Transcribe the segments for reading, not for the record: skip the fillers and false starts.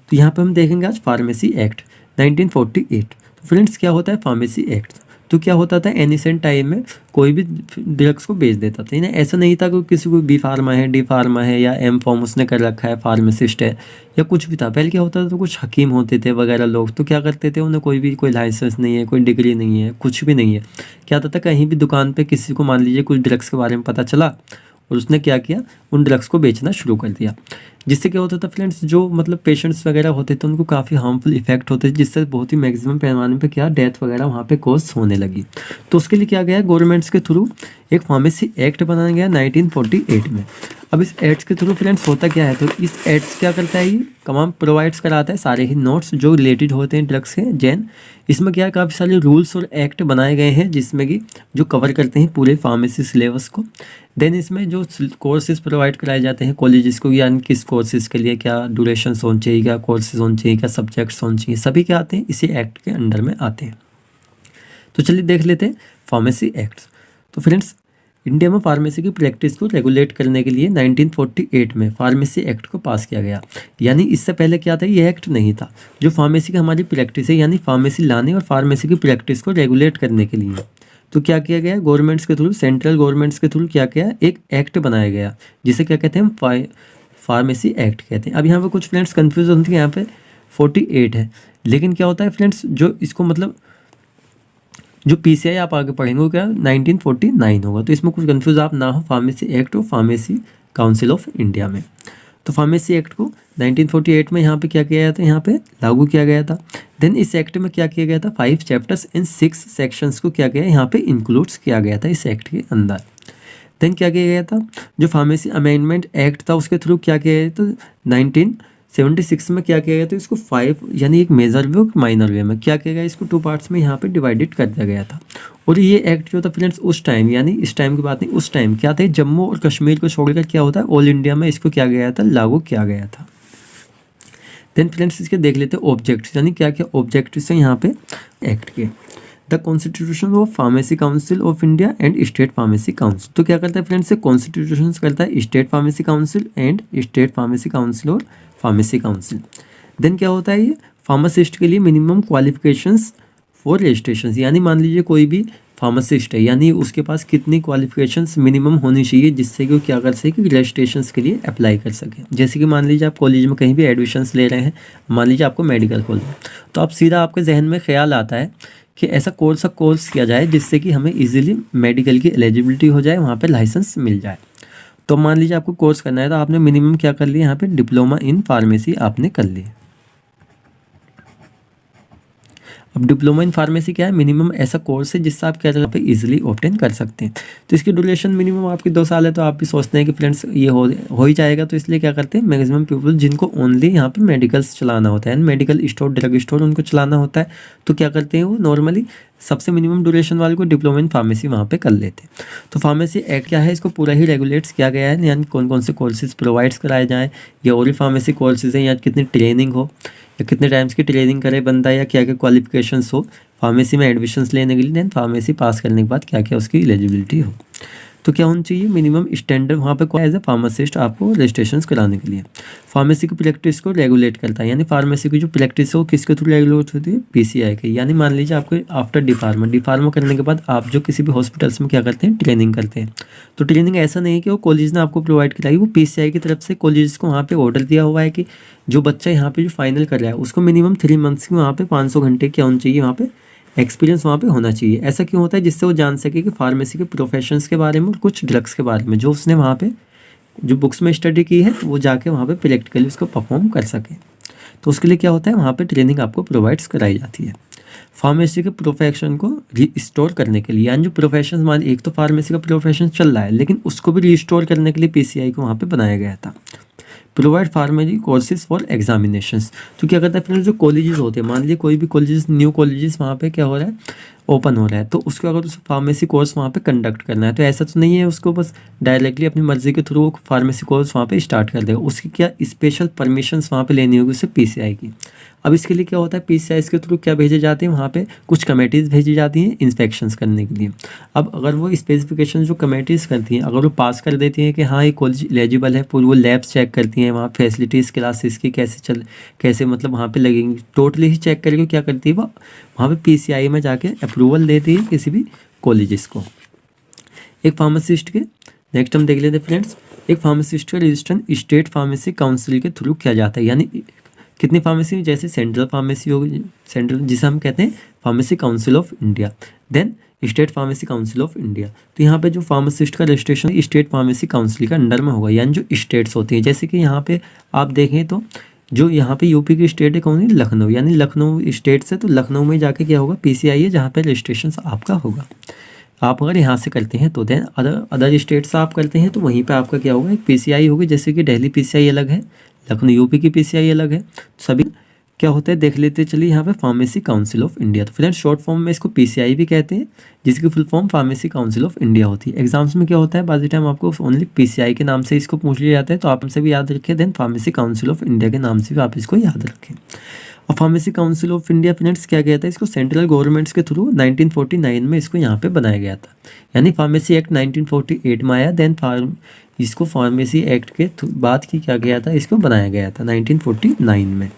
तो यहाँ पे हम देखेंगे आज फार्मेसी एक्ट 1948। तो फ्रेंड्स क्या होता है फार्मेसी एक्ट? तो क्या होता था एनिसेंट टाइम में कोई भी ड्रग्स को बेच देता था, ना ऐसा नहीं था कि किसी को बी फार्मा है, डी फार्मा है या एम फार्म उसने कर रखा है, फार्मासिस्ट है या कुछ भी था। पहले क्या होता था, तो कुछ हकीम होते थे वगैरह लोग, तो क्या करते थे, उन्हें कोई लाइसेंस नहीं है, कोई डिग्री नहीं है, कुछ भी नहीं है। क्या होता था, कहीं भी दुकान पे किसी को मान लीजिए कुछ ड्रग्स के बारे में पता चला और उसने क्या किया, उन ड्रग्स को बेचना शुरू कर दिया। जिससे क्या होता था फ्रेंड्स, जो मतलब पेशेंट्स वगैरह होते थे उनको काफ़ी हार्मफुल इफेक्ट होते थे, जिससे बहुत ही मैक्सिमम पैमाने पे क्या डेथ वगैरह वहाँ पे कॉज होने लगी। तो उसके लिए क्या गया, गवर्नमेंट्स के थ्रू एक फार्मेसी एक्ट बनाया गया 1948 में। अब इस एक्ट के थ्रू फ्रेंड्स होता क्या है, तो इस एक्ट क्या करता है, ये तमाम प्रोवाइड्स कराता है सारे ही नोट्स जो रिलेटेड होते हैं ड्रग्स के जैन। इसमें क्या है, काफ़ी सारे रूल्स और एक्ट बनाए गए हैं जिसमें कि जो कवर करते हैं पूरे फार्मेसी सिलेबस को। देन इसमें जो कोर्सेज प्रोवाइड कराए जाते हैं कॉलेजेस को, यानी किस कोर्सेज के लिए क्या ड्यूरेशन होनी चाहिए, क्या कोर्सेज होने चाहिए, क्या सब्जेक्ट्स होने चाहिए, सभी क्या आते हैं इसी एक्ट के अंडर में आते हैं। तो चलिए देख लेते हैं फार्मेसी एक्ट। तो फ्रेंड्स इंडिया में फार्मेसी की प्रैक्टिस को रेगुलेट करने के लिए 1948 में फार्मेसी एक्ट को पास किया गया। यानी इससे पहले क्या था, ये एक्ट नहीं था। जो फार्मेसी की हमारी प्रैक्टिस है, यानी फार्मेसी लाने और फार्मेसी की प्रैक्टिस को रेगुलेट करने के लिए तो क्या किया गया, गवर्नमेंट्स के थ्रू, सेंट्रल गवर्नमेंट्स के थ्रू क्या किया, एक एक्ट बनाया गया जिसे क्या कहते हैं हम फार्मेसी एक्ट कहते हैं। अब यहाँ पे कुछ फ्रेंड्स कन्फ्यूज होती है, यहाँ पे 48 है, लेकिन क्या होता है फ्रेंड्स, जो इसको मतलब जो पीसीआई आप आगे पढ़ेंगे वो क्या 1949 होगा। तो इसमें कुछ कंफ्यूज आप ना हो, फार्मेसी एक्ट और फार्मेसी काउंसिल ऑफ इंडिया में। तो फार्मेसी एक्ट को 1948 में यहाँ पे क्या किया गया था, यहाँ पे लागू किया गया था। देन इस एक्ट में क्या किया गया था, 5 चैप्टर्स एंड 6 सेक्शंस को क्या किया यहाँ पे इंक्लूड्स किया गया था इस एक्ट के अंदर। देन क्या किया गया था, जो फार्मेसी अमेंडमेंट एक्ट था उसके थ्रू क्या किया गया, तो 1976 में क्या किया गया था, इसको 5 यानी एक मेजर वे और माइनर वे में क्या किया गया, इसको 2 पार्ट्स में यहाँ पे डिवाइडेड कर दिया गया था। और ये एक्ट जो था फ्रेंड्स उस टाइम, यानी इस टाइम की बात नहीं, उस टाइम क्या था, जम्मू और कश्मीर को छोड़कर क्या होता है ऑल इंडिया में इसको क्या गया था, लागू किया गया था। देन फ्रेंड्स इसके देख लेते हैं ऑब्जेक्ट्स, यानी क्या क्या ऑब्जेक्ट्स हैं यहाँ पे एक्ट के। The constitution of pharmacy council of India and state pharmacy council. तो क्या करता है फ्रेंड्स, कॉन्स्टिट्यूशन करता है state pharmacy council and state pharmacy council और फार्मेसी काउंसिल। देन क्या होता है, ये फार्मासिस्ट के लिए मिनिमम क्वालिफिकेशंस फॉर रजिस्ट्रेशन, यानी मान लीजिए कोई भी फार्मासिस्ट है, यानी उसके पास कितनी क्वालिफिकेशंस मिनिमम होनी चाहिए जिससे कि वो क्या कर सके, रजिस्ट्रेशंस के लिए अप्लाई कर सके। जैसे कि मान लीजिए आप कॉलेज में कहीं भी एडमिशन्स ले रहे हैं, मान लीजिए आपको मेडिकल कॉलेज, तो आप सीधा आपके जहन में ख्याल आता है कि ऐसा कौन सा कोर्स किया जाए जिससे कि हमें इजीली मेडिकल की एलिजिबिलिटी हो जाए, वहाँ पे लाइसेंस मिल जाए। तो मान लीजिए आपको कोर्स करना है, तो आपने मिनिमम क्या कर लिया, यहाँ पे डिप्लोमा इन फार्मेसी आपने कर लिया। अब डिप्लोमा इन फार्मेसी क्या है, मिनिमम ऐसा कोर्स है जिससे आप क्या यहाँ पे इजीली ऑब्टेन कर सकते हैं। तो इसकी ड्यूरेशन मिनिमम आपकी 2 साल है, तो आप भी सोचते हैं कि फ्रेंड्स ये हो ही जाएगा, तो इसलिए क्या करते हैं मैक्सिमम पीपल जिनको ओनली यहाँ पे मेडिकल्स चलाना होता है, मेडिकल स्टोर, ड्रग स्टोर उनको चलाना होता है, तो क्या करते हैं वो नॉर्मली सबसे मिनिमम ड्यूरेशन वाले को डिप्लोमा इन फार्मेसी वहाँ पे कर लेते हैं। तो फार्मेसी एक्ट क्या है, इसको पूरा ही रेगुलेट्स किया गया है, यानी कौन कौन से कोर्सेज प्रोवाइड्स कराए जाएँ, या और भी फार्मेसी कोर्सेज हैं, या कितनी ट्रेनिंग हो, या कितने टाइम्स की ट्रेनिंग करे बंदा, या क्या क्या क्वालिफिकेशंस हो फार्मेसी में एडमिशन्स लेने के लिए, देन फार्मेसी पास करने के बाद क्या क्या उसकी एलिजिबिलिटी हो। तो क्या होना चाहिए, मिनिमम स्टैंडर्ड वहाँ पे एज ए फार्मासिस्ट आपको रजिस्ट्रेशन कराने के लिए। फार्मेसी की प्रैक्टिस को रेगुलेट करता है, यानी फार्मेसी की जो प्रैक्टिस है वो किसके थ्रू रेगुलेट होती है, पीसीआई के। यानी मान लीजिए आपको आफ्टर डी फार्मा करने के बाद आप जो किसी भी हॉस्पिटल्स में क्या करते हैं, ट्रेनिंग करते हैं। तो ट्रेनिंग ऐसा नहीं है कि वो कॉलेज ने आपको प्रोवाइड कराई, वो पीसीआई की तरफ से कॉलेज को वहाँ पे ऑर्डर दिया हुआ है कि जो बच्चा यहाँ पे जो फाइनल कर रहा है उसको मिनिमम 3 मंथ्स की वहाँ पे 500 घंटे क्या होना चाहिए, वहाँ पे एक्सपीरियंस वहाँ पे होना चाहिए। ऐसा क्यों होता है, जिससे वो जान सके कि फार्मेसी के प्रोफेशंस के बारे में और कुछ ड्रग्स के बारे में जो उसने वहाँ पे जो बुक्स में स्टडी की है वो जाके वहाँ पे प्रैक्टिकली उसको परफॉर्म कर सके। तो उसके लिए क्या होता है, वहाँ पे ट्रेनिंग आपको प्रोवाइड्स कराई जाती है फार्मेसी के प्रोफेशन को रिस्टोर करने के लिए। यानी जो प्रोफेशन, मान एक तो फार्मेसी का प्रोफेशन चल रहा है लेकिन उसको भी रिस्टोर करने के लिए पीसीआई को वहाँ पे बनाया गया था। Provide pharmacy courses for examinations. तो क्या करता है फ्रेंड्स, जो कॉलेजेस होते हैं, मान लीजिए कोई भी कॉलेजेस, न्यू कॉलेजेस वहाँ पे क्या हो रहा है, ओपन हो रहा है, तो उसको अगर उसे फार्मेसी कोर्स वहाँ पे कंडक्ट करना है, तो ऐसा तो नहीं है उसको बस डायरेक्टली अपनी मर्जी के थ्रू फार्मेसी कोर्स वहाँ पे स्टार्ट कर देगा। उसकी क्या स्पेशल परमिशंस वहाँ पे लेनी होगी उससे पीसीआई की। अब इसके लिए क्या होता है, PCIs के थ्रू क्या भेजे जाते हैं, वहाँ पे कुछ कमेटीज़ भेजी जाती हैं इंस्पेक्शंस करने के लिए। अब अगर वो स्पेसिफिकेशन जो कमेटीज़ करती हैं अगर वो पास कर देती हैं कि हाँ ये कॉलेज एलिजिबल है, पूरी वो लैब्स चेक करती हैं, वहाँ फैसिलिटीज़ क्लासेस की कैसे मतलब वहाँ पे लगेंगी, टोटली ही चेक करके क्या करती है वो वहाँ पे PCI में जाके अप्रूवल देती है किसी भी कॉलेजेस को। एक फार्मासिस्ट के नेक्स्ट हम देख लेते हैं फ्रेंड्स, एक फार्मासिस्ट का रजिस्ट्रेशन स्टेट फार्मेसी काउंसिल के थ्रू किया जाता है। यानी कितनी फार्मेसी, जैसे सेंट्रल फार्मेसी होगी, सेंट्रल जिसे हम कहते हैं pharmacy council of India, then state pharmacy council of India. तो यहाँ पे जो फार्मासिस्ट का रजिस्ट्रेशन स्टेट फार्मेसी काउंसिल का अंडर में होगा, यानी जो स्टेट्स होती हैं, जैसे कि यहाँ पे आप देखें तो जो यहाँ पे यूपी की स्टेट है कौन है, लखनऊ, यानी लखनऊ स्टेट से, तो लखनऊ में जाके क्या होगा, PCI है जहाँ पे रजिस्ट्रेशन आपका होगा। आप अगर यहाँ से करते हैं तो देन अदर स्टेट से आप करते हैं तो वहीं पे आपका क्या होगा, एक PCI होगी। जैसे कि दिल्ली PCI अलग है, लखनऊ यूपी की PCI अलग है, सभी क्या होता है देख लेते चलिए। यहाँ पे फार्मेसी काउंसिल ऑफ इंडिया, तो फ्रेंड्स शॉर्ट फॉर्म में इसको PCI भी कहते हैं, जिसकी full form pharmacy council of India होती है। एग्जाम्स में क्या होता है बाज़ टाइम आपको ओनली PCI के नाम से इसको पूछ लिया जाता है, तो आप हमसे भी याद रखें, then pharmacy council of India के नाम से भी आप इसको याद रखें। और pharmacy council of India friends क्या गया था, इसको सेंट्रल गवर्नमेंट्स के थ्रू 1949 में इसको यहाँ पे बनाया गया था। यानी फार्मेसी एक्ट 1948 में आया, देन इसको फार्मेसी एक्ट के बाद की क्या गया था, इसको बनाया गया था 1949 में।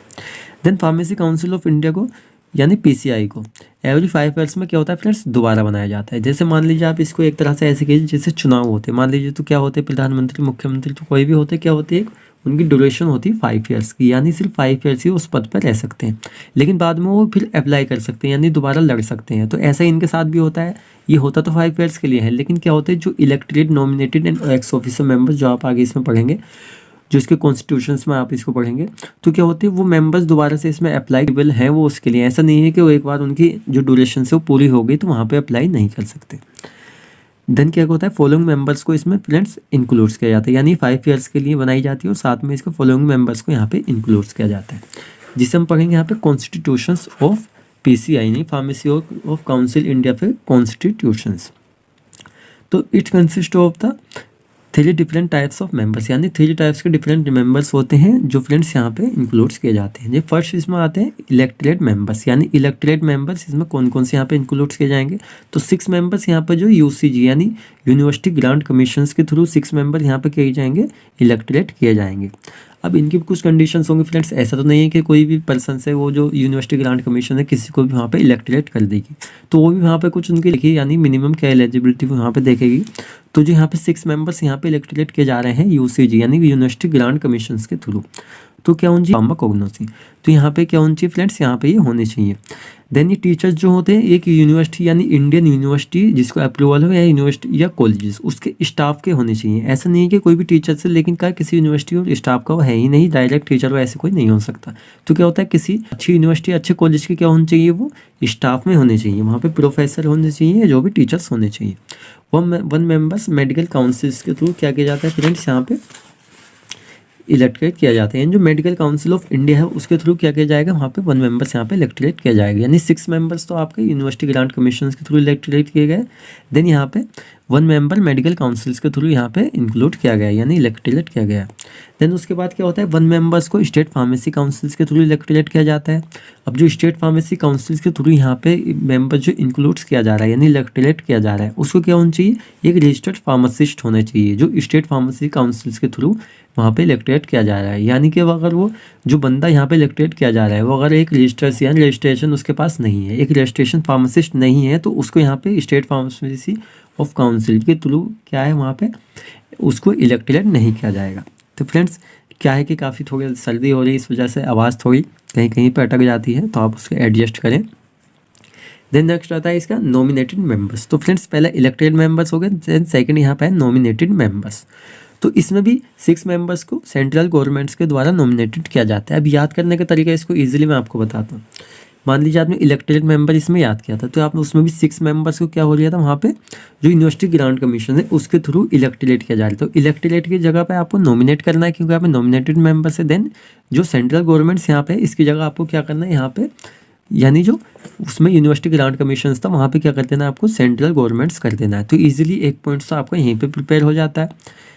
Then pharmacy council of India को यानी PCI को एवरी 5 ईयर्स में क्या होता है फ्रेंड्स, दोबारा बनाया जाता है। जैसे मान लीजिए आप इसको एक तरह से ऐसे कीजिए जैसे चुनाव होते हैं, मान लीजिए तो क्या होते हैं, प्रधानमंत्री मुख्यमंत्री तो कोई भी होते क्या होती है, उनकी ड्यूरेशन होती है 5 ईयर्स की, यानी सिर्फ 5 ईयर्स ही उस पद पर रह सकते हैं, लेकिन बाद में वो फिर अप्लाई कर सकते हैं, यानी दोबारा लड़ सकते हैं। तो ऐसा इनके साथ भी होता है, ये होता तो 5 ईयर्स के लिए है, लेकिन क्या होता है जो elected nominated and x officer members, जो आप आगे इसमें पढ़ेंगे, जो इसके कॉन्स्टिट्यूशंस में आप इसको पढ़ेंगे, तो क्या होते हैं वो मेंबर्स दोबारा से इसमें अप्लाईबल हैं वो उसके लिए। ऐसा नहीं है कि वो एक बार उनकी जो ड्यूरेशन से वो पूरी हो गई तो वहाँ पे अप्लाई नहीं कर सकते। देन क्या होता है, फॉलोइंग मेंबर्स को इसमें फ्रेंड्स इंक्लूड्स किया जाता है, यानी 5 ईयर्स के लिए बनाई जाती है और साथ में इसको फॉलोइंग मेंबर्स को यहाँ पे इंक्लूड्स किया जाता है, जिसे हम पढ़ेंगे यहाँ पे कॉन्स्टिट्यूशंस ऑफ PCI, नहीं फार्मेसी ऑफ काउंसिल इंडिया पे कॉन्स्टिट्यूशंस। तो it consist of the 3 different types of members, यानी 3 टाइप्स के डिफरेंट मेंबर्स होते हैं जो फ्रेंड्स यहाँ पे इंक्लूड्स किए जाते हैं। जो फर्स्ट इसमें आते हैं इलेक्टेड मेंबर्स, यानी इलेक्टेड मेंबर्स इसमें कौन कौन से यहाँ पे इंक्लूड्स किए जाएंगे, तो 6 मेंबर्स यहाँ पे जो UCG यानी यूनिवर्सिटी ग्रांट कमीशंस के थ्रू 6 मेंबर यहाँ पे किए जाएंगे, इलेक्टेड किए जाएंगे। अब इनकी कुछ कंडीशंस होंगे फ्रेंड्स, ऐसा तो नहीं है कि कोई भी पर्सन से वो जो यूनिवर्सिटी ग्रांट कमीशन है किसी को भी वहाँ पे इलेक्टेड कर देगी, तो वो भी वहाँ पे कुछ उनकी लिखी, यानी मिनिमम क्या एलिजिबिलिटी वहाँ पे देखेगी। तो जो यहाँ पे 6 मेंबर्स यहाँ पे इलेक्टेड किए जा रहे हैं UCG यानी यूनिवर्सिटी ग्रांट कमीशन के थ्रू, तो क्या होनी चाहिए, फार्माकोग्नोसी, तो यहाँ पे क्या होनी चाहिए फ्रेंड्स, यहाँ पे ये होने चाहिए। देन ये टीचर्स जो होते हैं एक यूनिवर्सिटी यानी इंडियन यूनिवर्सिटी जिसको अप्रूवल हो, या यूनिवर्सिटी या कॉलेजेस उसके स्टाफ के होने चाहिए। ऐसा नहीं है कि कोई भी टीचर से, लेकिन क्या किसी यूनिवर्सिटी और स्टाफ का वो है ही नहीं, डायरेक्ट टीचर वो ऐसे कोई नहीं हो सकता। तो क्या होता है किसी अच्छी यूनिवर्सिटी अच्छे कॉलेज के क्या होने चाहिए, वो स्टाफ में होने चाहिए, वहाँ पे प्रोफेसर होने चाहिए, जो भी टीचर्स होने चाहिए। 1 मेंबर्स मेडिकल काउंसिल्स के थ्रू क्या किया जाता है फ्रेंड्स, यहाँ पे इलेक्टेड किया जाता है। जो मेडिकल काउंसिल ऑफ इंडिया है उसके थ्रू क्या किया जाएगा, वहाँ पे 1 मेंबर्स यहाँ पे इलेक्टेड किया जाएगा, यानी 6 मेंबर्स तो आपके यूनिवर्सिटी ग्रांट कमीशन के थ्रू इलेक्टेड किए गए। देन यहाँ पे 1 मेंबर मेडिकल काउंसिल्स के थ्रू यहाँ पे इंक्लूड किया गया, यानी इलेक्टेड किया गया। देन उसके बाद क्या होता है, 1 मेंबर्स को स्टेट फार्मेसी काउंसिल्स के थ्रू इलेक्टेड किया जाता है। अब जो स्टेट फार्मेसी काउंसिल्स के थ्रू यहाँ पे मेंबर जो इंक्लूड्स किया जा रहा है यानी इलेक्टेड किया जा रहा है, उसको क्या होना चाहिए, एक रजिस्टर्ड फार्मासिस्ट होना चाहिए जो स्टेट फार्मेसी काउंसिल्स के थ्रू वहाँ पे इलेक्टेड किया जा रहा है। यानी कि अगर वो जो बंदा यहाँ पे इलेक्टेड किया जा रहा है वो अगर एक रजिस्टर्स यानी रजिस्ट्रेशन उसके पास नहीं है, एक रजिस्ट्रेशन फार्मासिस्ट नहीं है, तो उसको यहाँ पे स्टेट फार्मेसी ऑफ काउंसिल के थ्रू क्या है वहाँ पे उसको इलेक्टेड नहीं किया जाएगा। तो फ्रेंड्स क्या है कि काफ़ी थोड़ी सर्दी हो रही है, इस वजह से आवाज़ थोड़ी कहीं कहीं पर अटक जाती है, तो आप उसको एडजस्ट करें। देन नेक्स्ट आता है इसका नॉमिनेटेड मेंबर्स। तो फ्रेंड्स पहले इलेक्टेड मेंबर्स हो गए, देन सेकंड यहाँ पे है नॉमिनेटेड मेंबर्स। तो इसमें भी 6 मेंबर्स को सेंट्रल गवर्नमेंट्स के द्वारा नॉमिनेटेड किया जाता है। अब याद करने का तरीका इसको ईजिली मैं आपको बताता हूँ। मान लीजिए आपने इलेक्टेड मेंबर इसमें याद किया था, तो आपने उसमें भी 6 मेंबर्स को क्या हो गया था, वहाँ पे जो यूनिवर्सिटी ग्रांट कमीशन है उसके थ्रू इलेक्टेड किया जा रहा है। तो इलेक्टेड की जगह पे आपको नॉमिनेट करना है, क्योंकि आप नॉमिनेटेड मेंबर्स है। देन जो सेंट्रल गवर्नमेंट्स यहाँ पे इसकी जगह आपको क्या करना है, यहाँ पे यानी जो उसमें यूनिवर्सिटी ग्रांट कमीशन था वहाँ पे क्या कर देना है, आपको सेंट्रल गवर्नमेंट्स कर देना है। तो ईजिली एक पॉइंट तो आपको यहीं पे प्रिपेयर हो जाता है।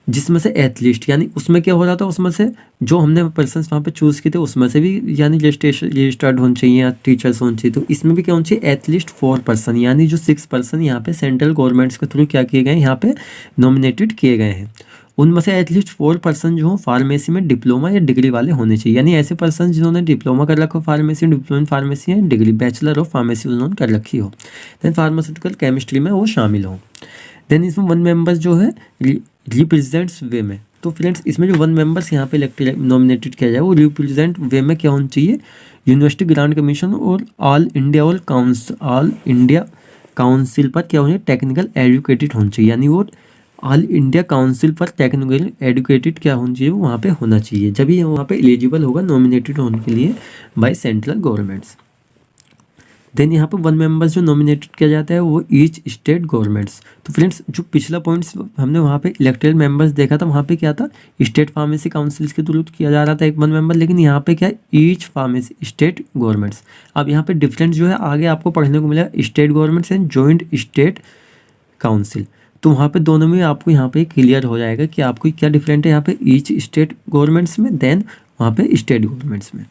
जिसमें से एथलीस्ट, यानी उसमें क्या हो रहा था, उसमें से जो हमने पर्सन वहाँ पे चूज़ किए थे उसमें से भी यानी रजिस्टर्ड होने चाहिए या टीचर्स होने चाहिए। तो इसमें भी क्या होना चाहिए, एथलीस्ट 4 पर्सन, यानी जो 6 पर्सन यहाँ पे सेंट्रल गवर्नमेंट्स के थ्रू क्या किए गए हैं, यहाँ पे नॉमिनेटेड किए गए हैं। उनमें से एटलीस्ट 4 पर्सन जो हो फार्मेसी में डिप्लोमा या डिग्री वाले होने चाहिए, यानी ऐसे पर्सन जिन्होंने डिप्लोमा कर रखा हो फार्मेसी, डिप्लोमा इन फार्मेसी या डिग्री बैचलर ऑफ फार्मेसी उन्होंने कर रखी हो, देन फार्मास्यूटिकल केमिस्ट्री में वो शामिल हो। देन इसमें 1 मेंबर्स जो है रिप्रेजेंट्स वे में, तो फ्रेंड्स इसमें जो 1 मेंबर्स यहाँ पे इलेक्टेड नॉमिनेटेड किया जाए वो रिप्रेजेंट वे में क्या होना चाहिए, यूनिवर्सिटी ग्रांट कमीशन और ऑल इंडिया काउंसिल पर क्या होना चाहिए, टेक्निकल एजुकेटेड होना चाहिए, यानी वो ऑल इंडिया काउंसिल पर टेक्निकल एजुकेटेड क्या होना चाहिए, वहाँ पे होना चाहिए, जब ये वहाँ पे एलिजिबल होगा नॉमिनेटेड होने के लिए बाय सेंट्रल गवर्नमेंट्स। देन यहाँ पे 1 मेंबर्स जो नॉमिनेटेड किया जाता है वो ईच स्टेट गवर्नमेंट्स। तो फ्रेंड्स जो पिछला पॉइंट्स हमने वहाँ पे इलेक्टेड मेंबर्स देखा था, वहाँ पे क्या था, स्टेट फार्मेसी काउंसिल्स के थ्रू किया जा रहा था एक 1 मेंबर, लेकिन यहाँ पे क्या है, ईच फार्मेसी स्टेट गवर्नमेंट्स। अब यहाँ पे डिफरेंस जो है आगे आपको पढ़ने को मिला, state governments and joint state council. तो वहाँ पे दोनों में आपको यहाँ पे क्लियर हो जाएगा कि आपको क्या डिफरेंट है यहाँ पे ईच स्टेट गवर्नमेंट्स में, देन वहाँ पे स्टेट गवर्नमेंट्स में,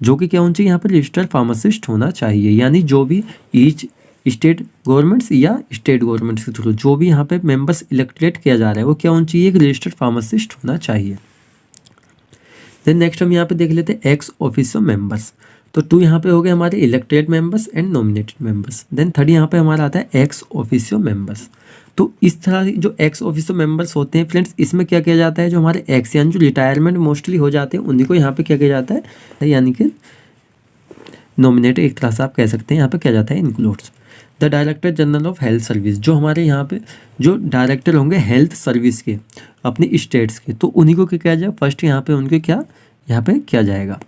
जो कि क्या होना चाहिए, यहाँ पे रजिस्टर्ड फार्मासिस्ट होना चाहिए, यानी जो भी ईच स्टेट गवर्नमेंट्स या स्टेट गवर्नमेंट्स के थ्रू जो भी यहाँ पे मेंबर्स इलेक्टेड किया जा रहा है वो क्या होना चाहिए, एक रजिस्टर्ड फार्मासिस्ट होना चाहिए। देन नेक्स्ट हम यहाँ पे देख लेते हैं एक्स ऑफिसो मेंबर्स। तो 2 यहाँ पे हो गए हमारे elected members and nominated members. Then 3 यहाँ पे हमारा आता है एक्स ऑफिसो मेंबर्स। तो इस तरह जो एक्स ऑफिसो मेंबर्स होते हैं फ्रेंड्स, इसमें क्या किया जाता है, जो हमारे एक्स यानी जो रिटायरमेंट मोस्टली हो जाते हैं उन्हीं को यहाँ पे क्या किया जाता है, यानी कि नॉमिनेटेड एक तरह से आप कह सकते हैं, यहाँ पे क्या जाता है, includes the director general of health service. जो हमारे यहाँ पे जो डायरेक्टर होंगे हेल्थ सर्विस के अपनी स्टेट्स के, तो उन्हीं को क्या किया जाए, फर्स्ट यहाँ पे उनके क्या यहाँ पे किया जाएगा,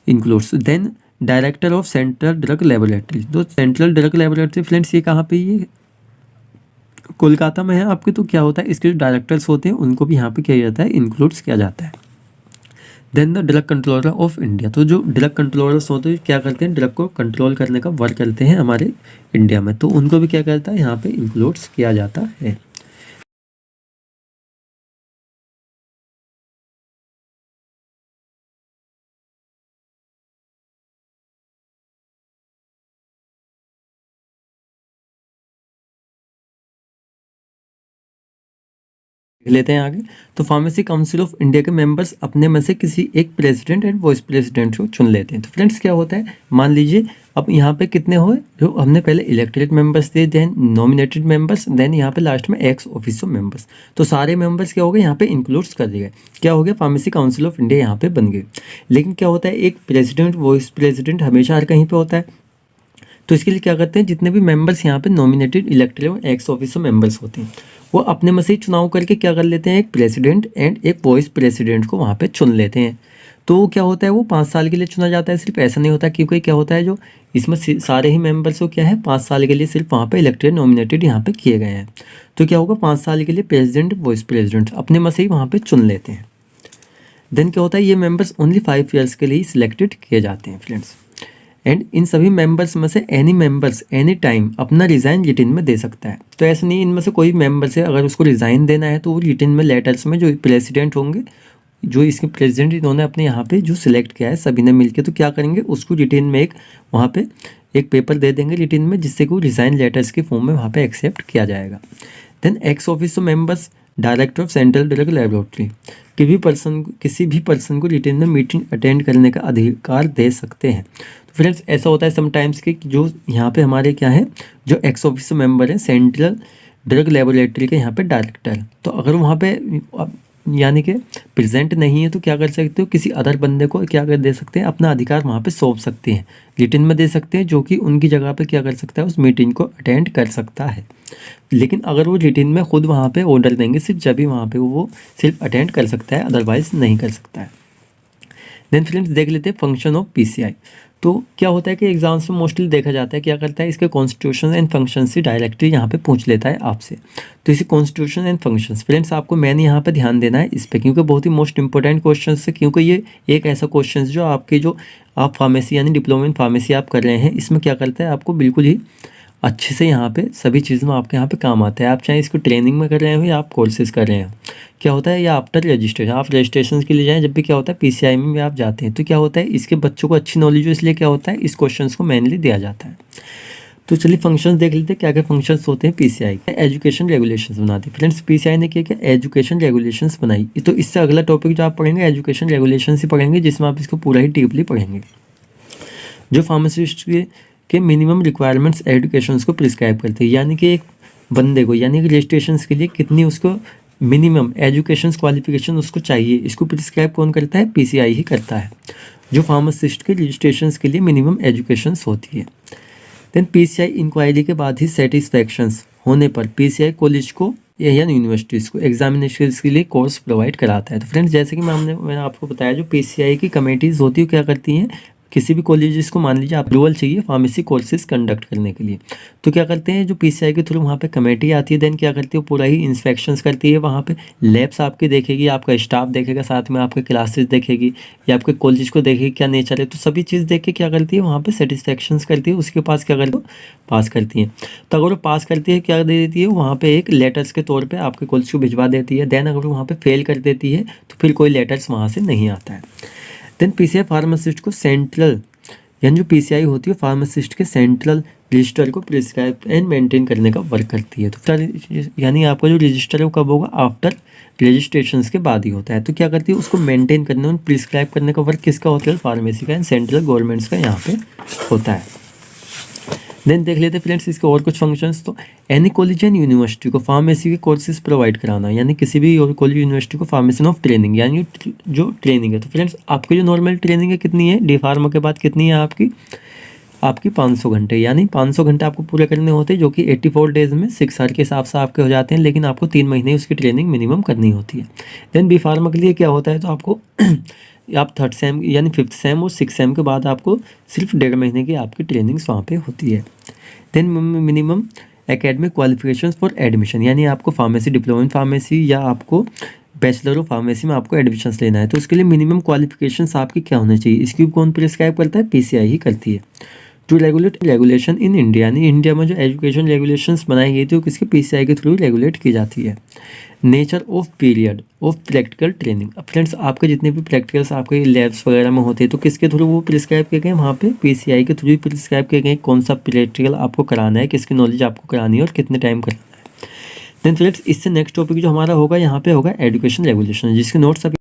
includes. Then director of central drug laboratory. तो सेंट्रल ड्रग लेबोरेटरी फ्रेंड्स ये कहाँ पे, ये कोलकाता में है आपके। तो क्या होता है, इसके जो डायरेक्टर्स होते हैं उनको भी यहाँ पे किया जाता है, इंक्लूड्स किया जाता है। Then the drug controller of India. तो जो ड्रग कंट्रोलर्स होते हैं क्या करते हैं, ड्रग को कंट्रोल करने का वर्क करते हैं हमारे इंडिया में, तो उनको भी क्या करता है, यहाँ पे इंक्लूड्स किया जाता है। देख लेते हैं आगे। तो फार्मेसी काउंसिल ऑफ इंडिया के मेंबर्स अपने में से किसी एक प्रेसिडेंट एंड वाइस प्रेसिडेंट को चुन लेते हैं। तो फ्रेंड्स क्या होता है, मान लीजिए अब यहाँ पे कितने हुए, जो हमने पहले इलेक्टेड मेंबर्स थे, देन नॉमिनेटेड मेंबर्स, देन यहाँ पे लास्ट में एक्स ऑफिसो मेंबर्स। तो सारे मेंबर्स क्या हो गए, यहाँ पे इंक्लूड्स कर दिए गए, क्या हो गया, फार्मेसी काउंसिल ऑफ इंडिया यहाँ पे बन गए। लेकिन क्या होता है, एक प्रेसिडेंट वाइस प्रेसिडेंट हमेशा हर कहीं पर होता है। तो इसके लिए क्या करते हैं, जितने भी मेंबर्स यहाँ पे नॉमिनेटेड इलेक्टेड और एक्स ऑफिसो मेंबर्स होते हैं वो अपने में से ही चुनाव करके क्या कर लेते हैं, एक प्रेसिडेंट एंड एक वाइस प्रेसिडेंट को वहाँ पे चुन लेते हैं। तो क्या होता है, वो 5 साल के लिए चुना जाता है, सिर्फ ऐसा नहीं होता, क्योंकि क्या होता है, जो इसमें सारे ही मेंबर्स को क्या है 5 साल के लिए सिर्फ वहाँ पे इलेक्टेड नॉमिनेटेड यहाँ पे किए गए हैं। तो क्या होगा, 5 साल के लिए प्रेसिडेंट वाइस प्रेसिडेंट अपने में से ही वहाँ पे चुन लेते हैं। देन क्या होता है, ये मेंबर्स ओनली 5 ईयर्स के लिए सिलेक्टेड किए जाते हैं फ्रेंड्स। एंड इन सभी मेंबर्स में से एनी मेंबर्स एनी टाइम अपना रिज़ाइन रिटन में दे सकता है। तो ऐसा नहीं, इनमें से कोई मेंबर से अगर उसको रिज़ाइन देना है तो वो रिटन में लेटर्स में जो प्रेसिडेंट होंगे, जो इसके प्रेसिडेंट इन्होंने अपने यहाँ पे जो सिलेक्ट किया है सभी ने मिलके, तो क्या करेंगे, उसको रिटन में एक वहाँ पे एक पेपर दे देंगे रिटन में, जिससे कि वो रिज़ाइन लेटर्स के फॉर्म में वहाँ पे एक्सेप्ट किया जाएगा। Then ex officio members director of central drug laboratory किसी भी पर्सन को रिटन में मीटिंग अटेंड करने का अधिकार दे सकते हैं। तो फ्रेंड्स ऐसा होता है समटाइम्स कि जो यहाँ पे हमारे क्या है, जो एक्स ऑफिसो मेंबर है सेंट्रल ड्रग लेबोरेटरी के यहाँ पे डायरेक्टर, तो अगर वहाँ पे यानी कि प्रेजेंट नहीं है तो क्या कर सकते हो, किसी अदर बंदे को क्या कर दे सकते हैं, अपना अधिकार वहाँ पे सौंप सकते हैं, रिटन में दे सकते हैं, जो कि उनकी जगह पे क्या कर सकता है, उस मीटिंग को अटेंड कर सकता है। लेकिन अगर वो रिटन में खुद वहाँ पे ऑर्डर देंगे सिर्फ, जब भी वहाँ पे वो सिर्फ अटेंड कर सकता है, अदरवाइज नहीं कर सकता है। देन फ्रेंड्स देख लेते हैं फंक्शन ऑफ पीसीआई। तो क्या होता है कि एग्जाम्स में मोस्टली देखा जाता है, क्या करता है, इसके कॉन्स्टिट्यूशन एंड फंक्शन से डायरेक्टली यहाँ पे पूछ लेता है आपसे। तो इसी कॉन्स्टिट्यूशन एंड फंक्शंस फ्रेंड्स आपको मैंने यहाँ पे ध्यान देना है इस पे, क्योंकि बहुत ही मोस्ट इंपॉर्टेंट क्वेश्चन है, क्योंकि ये एक ऐसा क्वेश्चन जो आपके जो आप फार्मेसी यानी डिप्लोमा इन फार्मेसी आप कर रहे हैं, इसमें क्या करता है, आपको बिल्कुल ही अच्छे से यहाँ पे सभी चीज़ों में आपके यहाँ पे काम आता है। आप चाहे इसको ट्रेनिंग में कर रहे हो या आप कोर्सेज कर रहे हो, क्या होता है, या आफ्टर रजिस्ट्रेशन, आप रजिस्ट्रेशन के लिए जाएँ, जब भी क्या होता है पीसीआई में भी आप जाते हैं तो क्या होता है, इसके बच्चों को अच्छी नॉलेज हो, इसलिए क्या होता है इस क्वेश्चन को मेनली दिया जाता है। तो चलिए फंक्शंस देख लेते हैं, क्या क्या फंक्शंस होते हैं पीसीआई के। एजुकेशन रेगुलेशंस बनाती है फ्रेंड्स, पीसीआई ने क्या क्या एजुकेशन रेगुलेशंस बनाई। तो इससे अगला टॉपिक जो आप पढ़ेंगे एजुकेशन रेगुलेशंस ही पढ़ेंगे, जिसमें आप इसको पूरा ही डीपली पढ़ेंगे। जो फार्मासिस्ट के मिनिमम रिक्वायरमेंट्स एजुकेशन को प्रिस्क्राइब करते हैं, यानी कि एक बंदे को, यानी कि रजिस्ट्रेशन के लिए कितनी उसको मिनिमम एजुकेशन क्वालिफिकेशन उसको चाहिए, इसको प्रिस्क्राइब कौन करता है, पीसीआई ही करता है। जो फार्मासिस्ट के रजिस्ट्रेशन के लिए मिनिमम एजुकेशन होती है। देन पीसीआई इंक्वायरी के बाद ही सेटिस्फैक्शंस होने पर पीसीआई कॉलेज को या यूनिवर्सिटीज़ को एग्जामिनेशन के लिए कोर्स प्रोवाइड कराता है। तो फ्रेंड्स जैसे कि मैंने आपको बताया, जो पीसीआई की कमेटीज़ होती है क्या करती हैं, किसी भी कॉलेजेस को मान लीजिए अप्रूवल चाहिए फार्मेसी कोर्सेज कंडक्ट करने के लिए, तो क्या करते हैं, जो पीसीआई के थ्रू वहाँ पे कमेटी आती है, देन क्या करती है, पूरा ही इंस्पेक्शंस करती है। वहाँ पे लैब्स आपकी देखेगी, आपका स्टाफ देखेगा, साथ में आपके क्लासेस देखेगी या आपके कॉलेज को देखेगी क्या नेचर है, तो सभी चीज़ देख के क्या करती है, वहाँ पे सेटिस्फेक्शंस करती है, उसके पास क्या करती है, पास करती है। तो अगर वो पास करती है क्या दे देती है, वहाँ पे एक लेटर्स के तौर पे आपके कॉलेज को भिजवा देती है। देन अगर वहाँ पे फेल कर देती है तो फिर कोई लेटर्स वहाँ से नहीं आता है। देन पीसीआई फार्मासिस्ट को सेंट्रल, यानी जो पीसीआई होती है फार्मासिस्ट के सेंट्रल रजिस्टर को प्रिस्क्राइब एंड मेंटेन करने का वर्क करती है। तो यानी आपका जो रजिस्टर है वो कब होगा, आफ्टर रजिस्ट्रेशन के बाद ही होता है। तो क्या करती है, उसको मेंटेन करने और प्रिस्क्राइब करने का वर्क किसका होता है, फार्मेसी का एंड सेंट्रल गवर्नमेंट्स का यहाँ पे होता है। देन देख लेते हैं फ्रेंड्स इसके और कुछ फंक्शंस। तो एनी कॉलेज एंड यूनिवर्सिटी को फार्मेसी के कोर्सेज प्रोवाइड कराना, यानी किसी भी कॉलेज यूनिवर्सिटी को फार्मेसी ऑफ ट्रेनिंग, यानी जो ट्रेनिंग है। तो फ्रेंड्स आपकी जो नॉर्मल ट्रेनिंग है कितनी है, डी फार्मा के बाद कितनी है आपकी 500 घंटे, यानी 500 घंटे आपको पूरे करने होते हैं, जो कि 84 डेज में 6 ईयर के हिसाब से आपके हो जाते हैं, लेकिन आपको 3 महीने उसकी ट्रेनिंग मिनिमम करनी होती है। देन बी फार्मा के लिए क्या होता है, तो आपको आप 3rd सेम यानी 5th सेम और 6th सेम के बाद आपको सिर्फ 1.5 महीने की आपकी ट्रेनिंग्स वहाँ पे होती है। Then minimum academic qualifications for admission, यानी आपको फार्मेसी डिप्लोमा इन फार्मेसी या आपको बैचलर ऑफ फार्मेसी में आपको एडमिशन लेना है, तो उसके लिए मिनिमम क्वालिफिकेशंस आपकी क्या होनी चाहिए, इसकी कौन प्रिस्क्राइब करता है, पीसीआई ही करती है। To regulate regulation in India, यानी इंडिया में जो एजुकेशन रेगुलेशंस बनाई गई थी वो किसके, पीसीआई के थ्रू रेगुलेट की जाती है। Nature of period of practical training, अब फ्रेंड्स आपके जितने भी प्रैक्टिकल्स आपके लैब्स वगैरह में होते हैं तो किसके थ्रू वो प्रिस्क्राइब किए गए, वहाँ पे पीसीआई के थ्रू ही प्रिस्क्राइब किए गए, कौन सा प्रैक्टिकल आपको कराना है, किसकी नॉलेज आपको करानी है और कितने टाइम कराना है। देन फ्रेंड्स इससे नेक्स्ट टॉपिक जो हमारा होगा यहाँ पे होगा एजुकेशन रेगुलेशन, जिसके नोट्स अभी